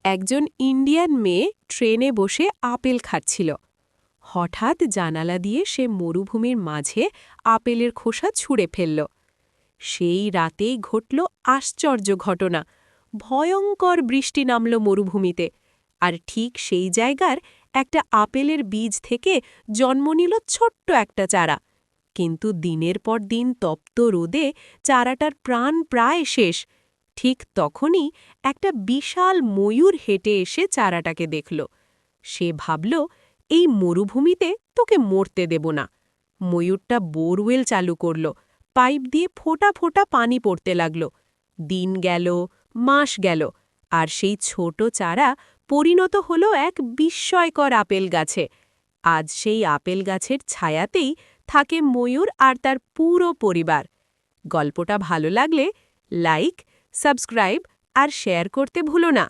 একজন ইন্ডিয়ান মেয়ে ট্রেনে বসে আপেল খাচ্ছিল। হঠাৎ জানালা দিয়ে সে মরুভূমির মাঝে আপেলের খোসা ছুঁড়ে ফেলল। সেই রাতেই ঘটল আশ্চর্য ঘটনা। ভয়ঙ্কর বৃষ্টি নামল মরুভূমিতে, আর ঠিক সেই জায়গার একটা আপেলের বীজ থেকে জন্ম নিল ছোট্ট একটা চারা। কিন্তু দিনের পর দিন তপ্ত রোদে চারাটার প্রাণ প্রায় শেষ। ঠিক তখনই একটা বিশাল ময়ূর হেঁটে এসে চারাটাকে দেখল। সে ভাবল, এই মরুভূমিতে তোকে মরতে দেব না। ময়ূরটা বোরওয়েল চালু করল, পাইপ দিয়ে ফোঁটা ফোঁটা পানি পড়তে লাগল। দিন গেল, মাস গেল, আর সেই ছোট চারা পরিণত হল এক বিস্ময়কর আপেল গাছে। আজ সেই আপেল গাছের ছায়াতেই থাকে ময়ূর আর তার পুরো পরিবার। গল্পটা ভালো লাগলে লাইক, সাবস্ক্রাইব আর শেয়ার করতে ভুলো না।